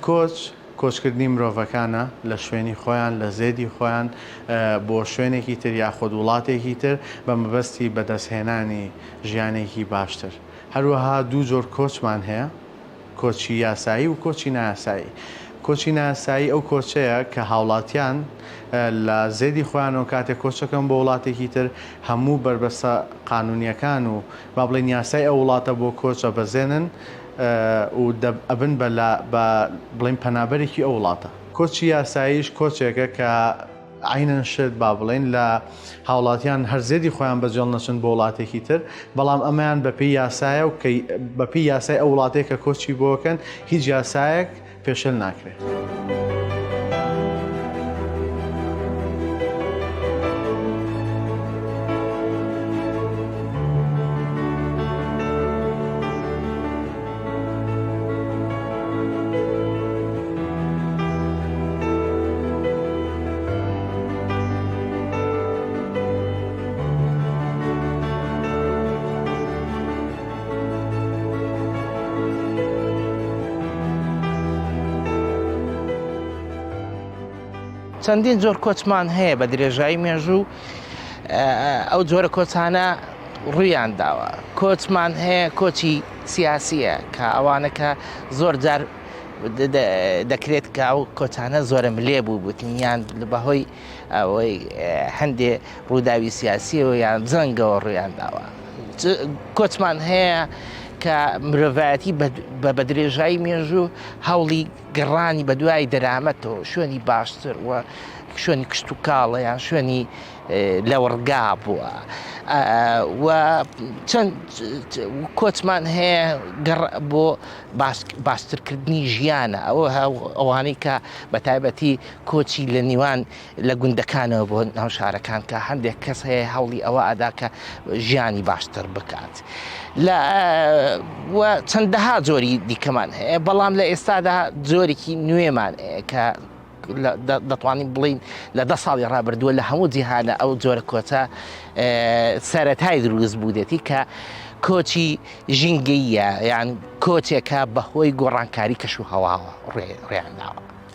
کۆچکردنی مرۆڤەکانە لە شوێنی خۆیان لە زێدی خۆیان بۆ شوێنێکی تر یاخود وڵاتێکی تر بە مەبەستی بەدەستهێنانی ژیانێکی باشتر. هەروەها دوو جۆر کۆچمان هەیە، کۆچی یاسایی و کۆچی نایاسایی. کۆچی نایاسایی ئەو کۆچەیە کە هاوڵاتیان لە زێدی خۆیانەوە کاتێک کۆچەکەن بۆ وڵاتێکی تر هەموو بربەسە قانونیەکان و با بڵێن یاسای ئەو وڵاتە بۆ کۆچە بەزێنن و ئەبن بە بڵێن پەنابەرێکی ئەو وڵاتە. کۆچی یاساییش کۆچێکە کە عینەن شت با بڵێن لە هاوڵاتیان هەر زێدی خۆیان بەجێڵ نەچن بۆ وڵاتێکی تر، بەڵام ئەمەیان بەپێی یاسایە و بەپێی یاسای ئەو وڵاتەیە کە کۆچی بۆکەن هیچ یاسایەک پێشێل ناکرێت. چەندین جۆر کۆچمان هەیە بە درێژایی مێژوو ئەو جۆرە کۆچانە ڕوویان داوە. کۆچمان هەیە کۆچی سیاسیە کە ئەوانەکە زۆر جار دەکرێت کە ئەو کۆچانە زۆرە ملێ بوو بوتنیان بەهۆی ئەوەی هەندێ ڕووداوی سیاسیەوە یان جەنگەوە ڕوویان داوە. کۆچمان هەیە کە مرۆڤایەتی بە درێژایی مێژوو هەوڵی گەڕانی بە دوای دەرامەتەوە شوێنی باشتر و شوێنی کشت و کاڵە یان شوێنی لەوەڕگا بووە. و چەند کۆچمان هەیە بۆ باشترکردنی ژیانە ئەوانەی کە بە تایبەتی کۆچی لە نێوان لە گوندەکانەوە بۆ ناو شارەکان کە هەندێک کەس هەیە هەوڵی ئەوە ئەدا کە ژیانی باشتر بکات. و چەندەها جۆری دیکەمان هەیە، بەڵام لە ئێستادا جۆرێکی نوێمان هەیە کە دەتوانین بڵین لە 10 ساڵی ڕابردووە لە هەموو جیهانە ئەو جۆرە کۆچە سەرەتای دروست بوودێتی کە کۆچی ژینگەیە یان کۆچێکە بەهۆی گۆڕانکاری کەش و هەواوە ڕێیان داوە.